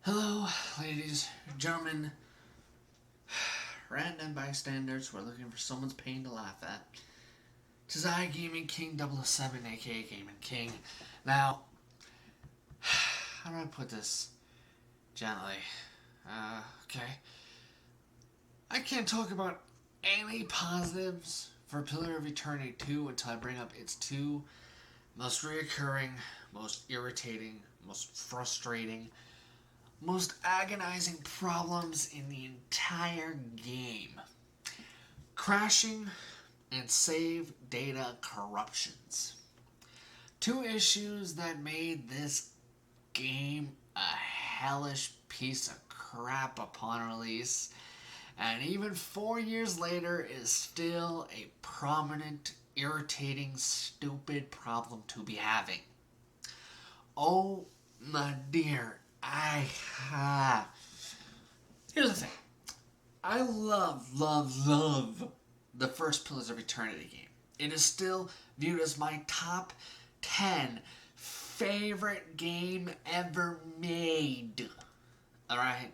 Hello, ladies, gentlemen, random bystanders who are looking for someone's pain to laugh at. Tis I, Gaming King 007, aka Gaming King. Now, how do I put this gently? Okay. I can't talk about any positives for Pillar of Eternity 2 until I bring up its two most reoccurring, most irritating, most frustrating, most agonizing problems in the entire game: crashing and save data corruptions. Two issues that made this game a hellish piece of crap upon release, and even 4 years later is still a prominent, irritating, stupid problem to be having. Oh my dear, here's the thing. I love the first Pillars of Eternity game. It is still viewed as my top 10 favorite game ever made. Alright?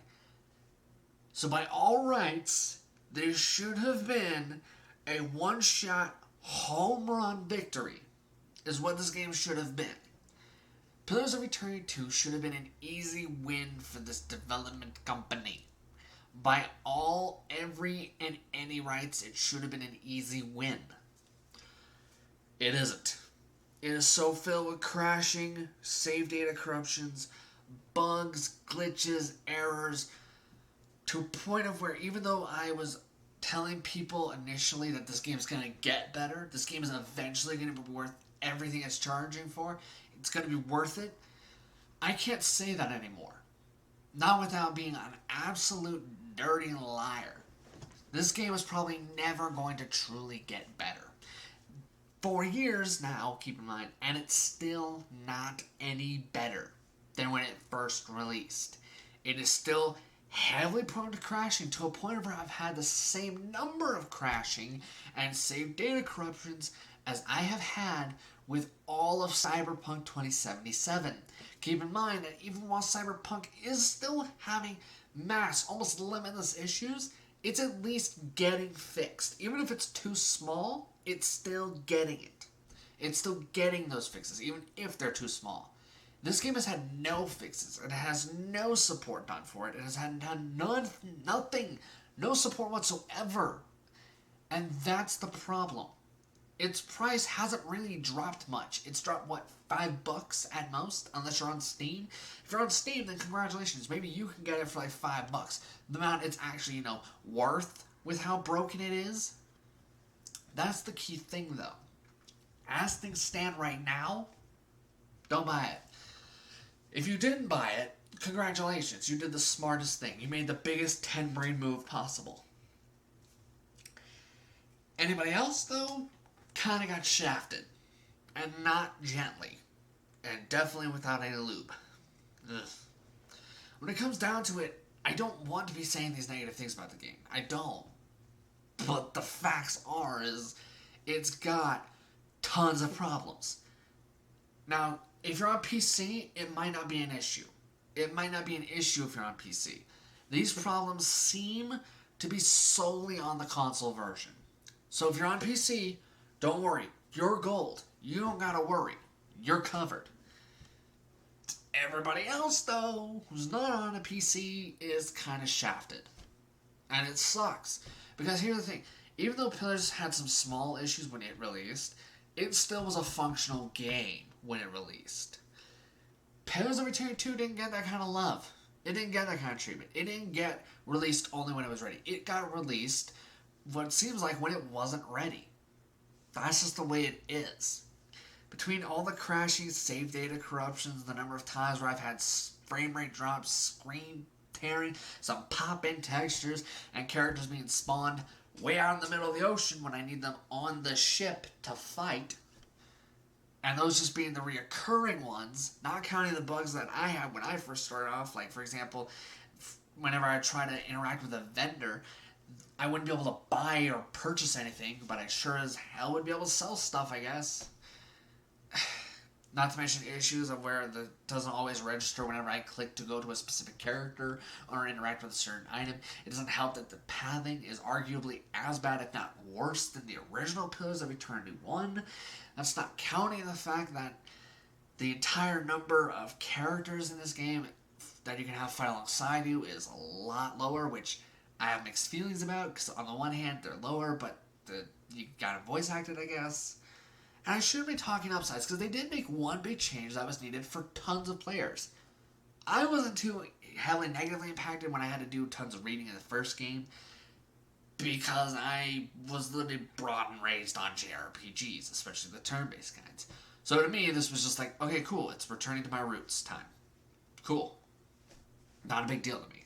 So, by all rights, there should have been a one shot home run victory, is what this game should have been. Pillars of Eternity 2 should have been an easy win for this development company. By all, every, and any rights, it should have been an easy win. It isn't. It is so filled with crashing, save data corruptions, bugs, glitches, errors, to a point of where even though I was telling people initially that this game is going to get better, this game is eventually going to be worth everything it's charging for, it's going to be worth it, I can't say that anymore. Not without being an absolute dirty liar. This game is probably never going to truly get better. 4 years now, keep in mind, and it's still not any better than when it first released. It is still heavily prone to crashing, to a point where I've had the same number of crashing and save data corruptions as I have had with all of Cyberpunk 2077. Keep in mind that even while Cyberpunk is still having mass, almost limitless issues, it's at least getting fixed. Even if it's too small, it's still getting it. It's still getting those fixes, even if they're too small. This game has had no fixes. It has no support done for it. It has had nothing, no support whatsoever. And that's the problem. Its price hasn't really dropped much. It's dropped, what, $5 at most, unless you're on Steam? If you're on Steam, then congratulations. Maybe you can get it for like $5. The amount it's actually, worth with how broken it is. That's the key thing, though. As things stand right now, don't buy it. If you didn't buy it, congratulations. You did the smartest thing. You made the biggest 10-brain move possible. Anybody else, though, kind of got shafted. And not gently. And definitely without any lube. Ugh. When it comes down to it, I don't want to be saying these negative things about the game. I don't. But the facts are is it's got tons of problems. Now, if you're on PC, it might not be an issue. It might not be an issue if you're on PC. These problems seem to be solely on the console version. So if you're on PC, don't worry. You're gold. You don't gotta worry. You're covered. Everybody else, though, who's not on a PC is kind of shafted. And it sucks. Because here's the thing. Even though Pillars had some small issues when it released, it still was a functional game when it released. Pillars of Eternity 2 didn't get that kind of love. It didn't get that kind of treatment. It didn't get released only when it was ready. It got released what seems like when it wasn't ready. That's just the way it is. Between all the crashing, save data corruptions, the number of times where I've had frame rate drops, screen tearing, some pop-in textures, and characters being spawned way out in the middle of the ocean when I need them on the ship to fight, and those just being the reoccurring ones, not counting the bugs that I had when I first started off. Like, for example, whenever I try to interact with a vendor, I wouldn't be able to buy or purchase anything, but I sure as hell would be able to sell stuff, I guess. Not to mention issues of where it doesn't always register whenever I click to go to a specific character or interact with a certain item. It doesn't help that the pathing is arguably as bad, if not worse, than the original Pillars of Eternity 1. That's not counting the fact that the entire number of characters in this game that you can have fight alongside you is a lot lower, which I have mixed feelings about, because on the one hand, they're lower, but you got it voice acted, I guess. And I shouldn't be talking upsides, because they did make one big change that was needed for tons of players. I wasn't too heavily negatively impacted when I had to do tons of reading in the first game, because I was literally brought and raised on JRPGs, especially the turn-based kinds. So to me, this was just like, okay, cool, it's returning to my roots time. Cool. Not a big deal to me.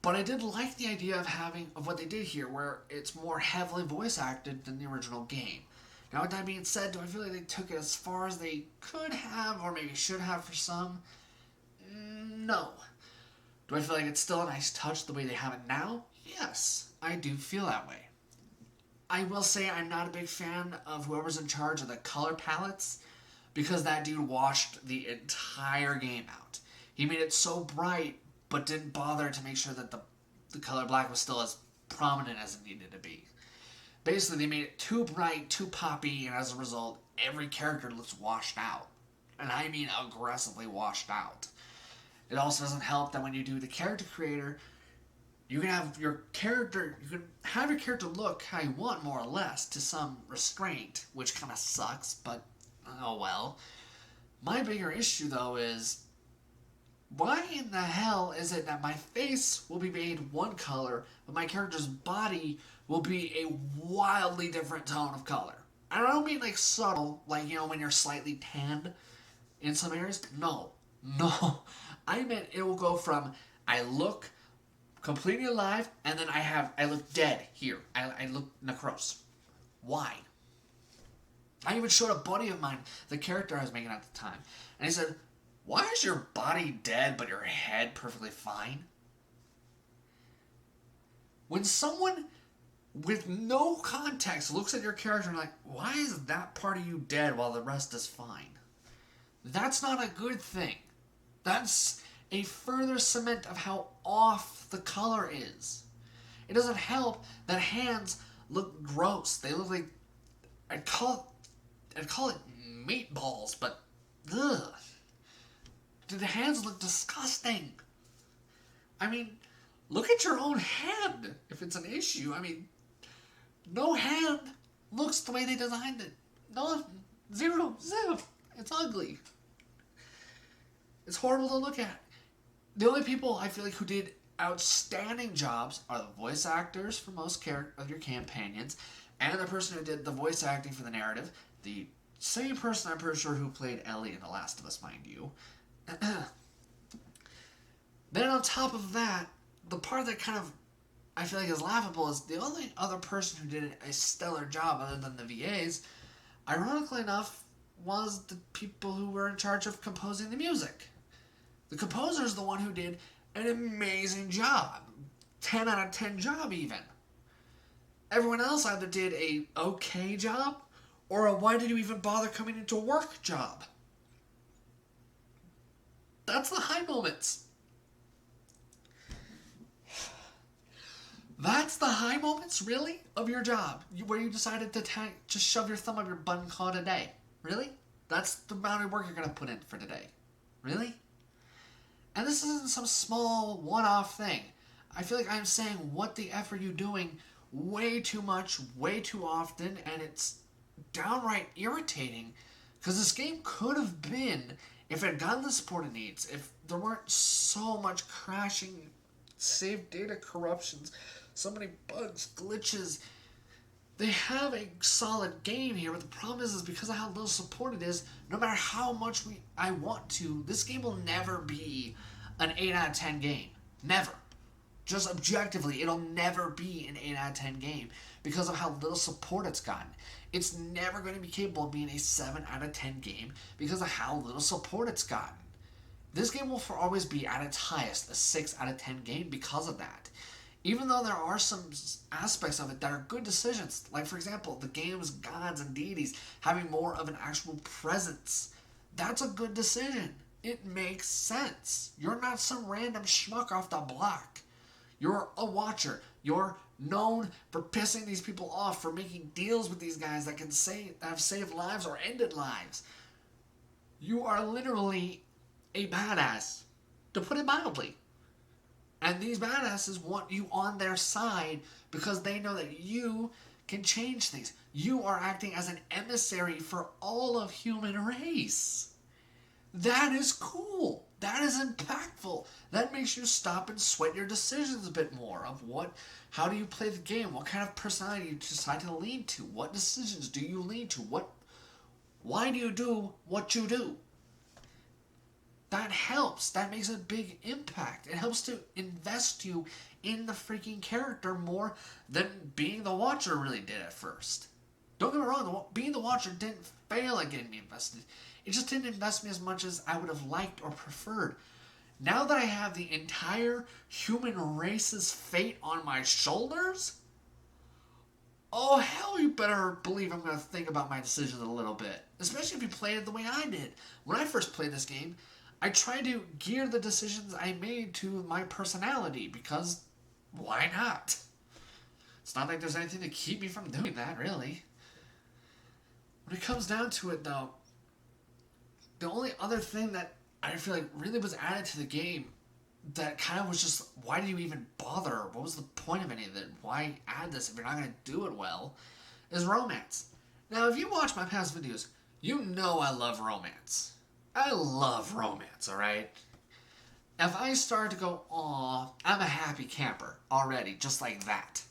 But I did like the idea of what they did here, where it's more heavily voice acted than the original game. Now, with that being said, do I feel like they took it as far as they could have, or maybe should have for some? No. Do I feel like it's still a nice touch the way they have it now? Yes, I do feel that way. I will say I'm not a big fan of whoever's in charge of the color palettes, because that dude washed the entire game out. He made it so bright, but didn't bother to make sure that the color black was still as prominent as it needed to be. Basically, they made it too bright, too poppy, and as a result, every character looks washed out. And I mean aggressively washed out. It also doesn't help that when you do the character creator, you can have your character look how you want, more or less, to some restraint, which kind of sucks, but oh well. My bigger issue, though, is why in the hell is it that my face will be made one color, but my character's body will be a wildly different tone of color? And I don't mean like subtle, like, when you're slightly tanned in some areas. No. I meant it will go from I look completely alive, and then I look dead here. I look necrose. Why? I even showed a buddy of mine, the character I was making at the time, and he said, "Why is your body dead but your head perfectly fine?" When someone with no context looks at your character and like, why is that part of you dead while the rest is fine? That's not a good thing. That's a further cement of how off the color is. It doesn't help that hands look gross. They look like, I'd call it meatballs, but ugh. The hands look disgusting. I mean, look at your own hand if it's an issue. I mean, no hand looks the way they designed it. No, zero. It's ugly. It's horrible to look at. The only people I feel like who did outstanding jobs are the voice actors for most of your companions, and the person who did the voice acting for the narrative. The same person, I'm pretty sure, who played Ellie in The Last of Us, mind you. Then on top of that, the part that kind of I feel like is laughable is the only other person who did a stellar job other than the VAs, ironically enough, was the people who were in charge of composing the music. The composer is the one who did an amazing job. 10 out of 10 job, even. Everyone else either did a okay job or a why did you even bother coming into work job. That's the high moments. That's the high moments, really, of your job, where you decided to just shove your thumb up your butt and call it a day. Really? That's the amount of work you're going to put in for today. Really? And this isn't some small one-off thing. I feel like I'm saying, what the F are you doing way too much, way too often, and it's downright irritating, because this game could have been, if it had gotten the support it needs, if there weren't so much crashing, save data corruptions, so many bugs, glitches. They have a solid game here, but the problem is because of how little support it is, no matter how much I want to, this game will never be an 8 out of 10 game. Never. Just objectively, it'll never be an 8 out of 10 game because of how little support it's gotten. It's never going to be capable of being a 7 out of 10 game because of how little support it's gotten. This game will always be at its highest a 6 out of 10 game because of that. Even though there are some aspects of it that are good decisions, like for example, the game's gods and deities having more of an actual presence That's a good decision. It makes sense. You're not some random schmuck off the block. You're a watcher. You're known for pissing these people off, for making deals with these guys that have saved lives or ended lives. You are literally a badass, to put it mildly. And these badasses want you on their side because they know that you can change things. You are acting as an emissary for all of human race. That is cool. That is impactful. That makes you stop and sweat your decisions a bit more of how do you play the game? What kind of personality do you decide to lean to? What decisions do you lean to? Why do you do what you do? That helps. That makes a big impact. It helps to invest you in the freaking character more than being the watcher really did at first. Don't get me wrong, being the watcher didn't fail at getting me invested. It just didn't invest me as much as I would have liked or preferred. Now that I have the entire human race's fate on my shoulders, oh hell, you better believe I'm going to think about my decisions a little bit. Especially if you played it the way I did. When I first played this game, I tried to gear the decisions I made to my personality because why not? It's not like there's anything to keep me from doing that, really. When it comes down to it, though, the only other thing that I feel like really was added to the game that kind of was just, why do you even bother? What was the point of any of it? Why add this if you're not going to do it well? Is romance. Now, if you watch my past videos, you know I love romance. I love romance, alright? If I start to go, aw, I'm a happy camper already, just like that.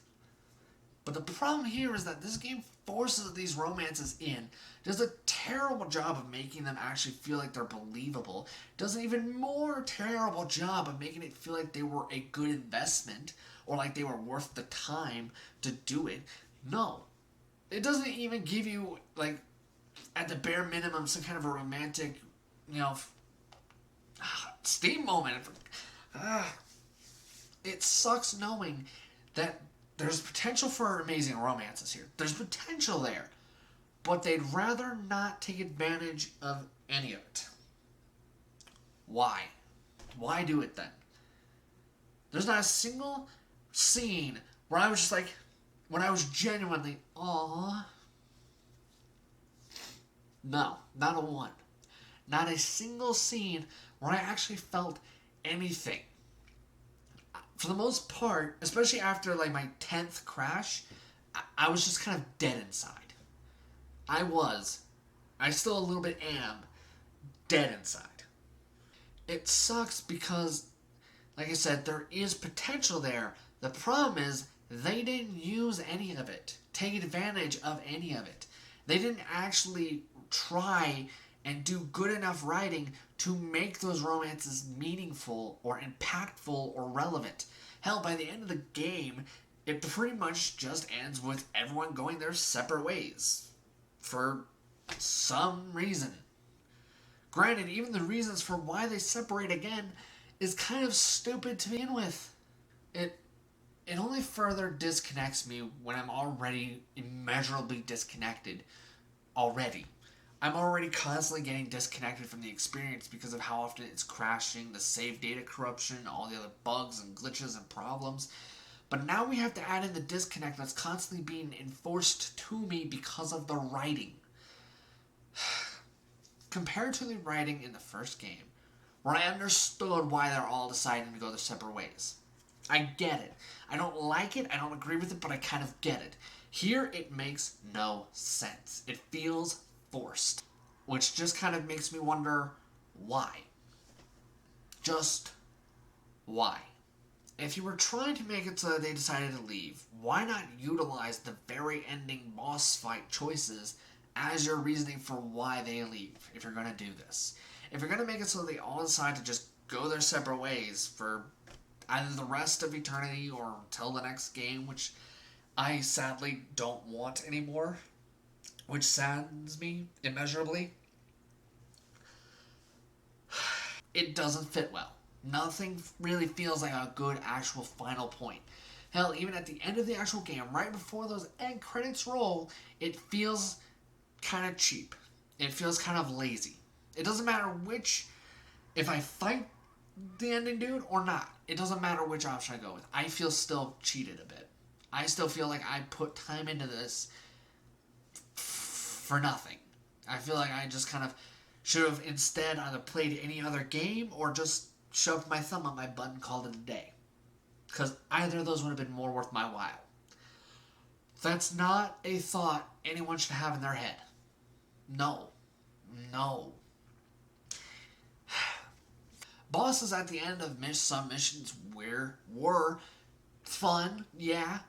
But the problem here is that this game forces these romances in, does a terrible job of making them actually feel like they're believable, does an even more terrible job of making it feel like they were a good investment, or like they were worth the time to do it. No. It doesn't even give you, like, at the bare minimum, some kind of a romantic, steam moment. It sucks knowing that there's potential for amazing romances here. There's potential there. But they'd rather not take advantage of any of it. Why? Why do it then? There's not a single scene where I was just like, when I was genuinely, aww. No, not a one. Not a single scene where I actually felt anything. For the most part, especially after like my 10th crash, I was just kind of dead inside. I still a little bit am, dead inside. It sucks because, like I said, there is potential there. The problem is, they didn't use any of it, take advantage of any of it. They didn't actually try and do good enough writing to make those romances meaningful or impactful or relevant. Hell, by the end of the game, it pretty much just ends with everyone going their separate ways. For some reason. Granted, even the reasons for why they separate again is kind of stupid to begin with. It only further disconnects me when I'm already immeasurably disconnected already. I'm already constantly getting disconnected from the experience because of how often it's crashing, the save data corruption, all the other bugs and glitches and problems. But now we have to add in the disconnect that's constantly being enforced to me because of the writing. Compared to the writing in the first game, where I understood why they're all deciding to go their separate ways. I get it. I don't like it, I don't agree with it, but I kind of get it. Here, it makes no sense. It feels forced, which just kind of makes me wonder why. Just why? If you were trying to make it so that they decided to leave, why not utilize the very ending boss fight choices as your reasoning for why they leave, if you're going to do this? If you're going to make it so they all decide to just go their separate ways for either the rest of eternity or until the next game, which I sadly don't want anymore, which saddens me immeasurably, it doesn't fit well. Nothing really feels like a good actual final point. Hell, even at the end of the actual game, right before those end credits roll, it feels kind of cheap. It feels kind of lazy. It doesn't matter if I fight the ending dude or not. It doesn't matter which option I go with. I feel still cheated a bit. I still feel like I put time into this for nothing. I feel like I just kind of should have instead either played any other game or just shoved my thumb on my butt and called it a day. Because either of those would have been more worth my while. That's not a thought anyone should have in their head. No. No. Bosses at the end of some missions were fun, yeah.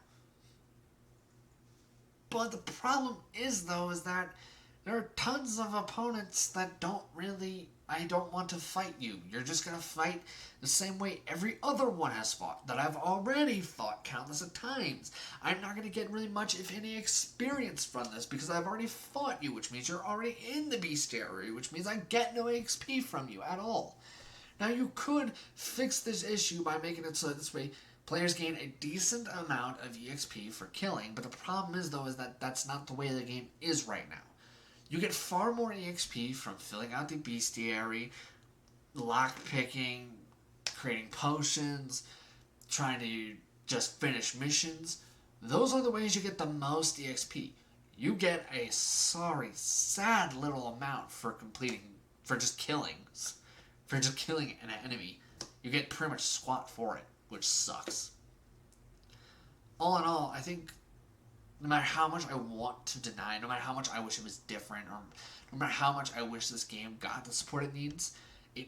But the problem is, though, is that there are tons of opponents that I don't want to fight you. You're just going to fight the same way every other one has fought, that I've already fought countless of times. I'm not going to get really much, if any, experience from this because I've already fought you, which means you're already in the bestiary, which means I get no XP from you at all. Now, you could fix this issue by making it so that this way players gain a decent amount of EXP for killing, but the problem is, though, is that that's not the way the game is right now. You get far more EXP from filling out the bestiary, lockpicking, creating potions, trying to just finish missions. Those are the ways you get the most EXP. You get a sad little amount for just killing an enemy. You get pretty much squat for it, which sucks. All in all, I think no matter how much I want to deny, no matter how much I wish it was different, or no matter how much I wish this game got the support it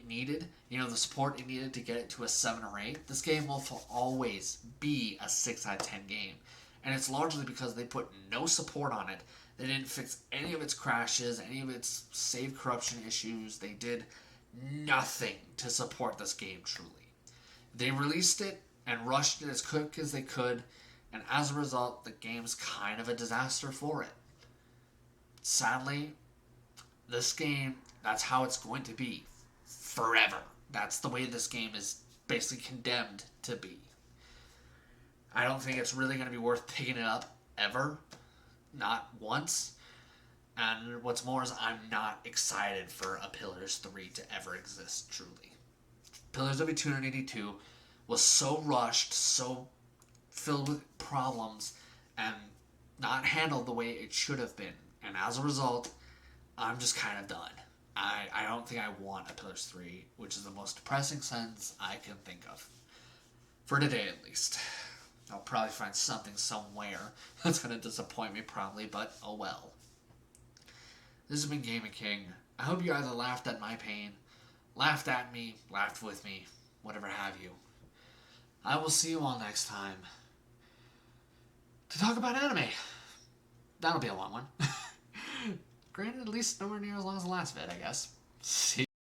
needed, the support it needed to get it to a 7 or 8, this game will always be a 6 out of 10 game. And it's largely because they put no support on it. They didn't fix any of its crashes, any of its save corruption issues. They did nothing to support this game truly. They released it and rushed it as quick as they could, and as a result, the game's kind of a disaster for it. Sadly, this game, that's how it's going to be forever. That's the way this game is basically condemned to be. I don't think it's really going to be worth picking it up ever. Not once. And what's more is I'm not excited for a Pillars 3 to ever exist, truly. Pillars of Eternity was so rushed, so filled with problems, and not handled the way it should have been. And as a result, I'm just kind of done. I don't think I want a Pillars 3, which is the most depressing sentence I can think of. For today, at least. I'll probably find something somewhere that's going to disappoint me, probably, but oh well. This has been Gaming King. I hope you either laughed at my pain, laughed at me, laughed with me, whatever have you. I will see you all next time to talk about anime. That'll be a long one. Granted, at least nowhere near as long as the last vid, I guess. See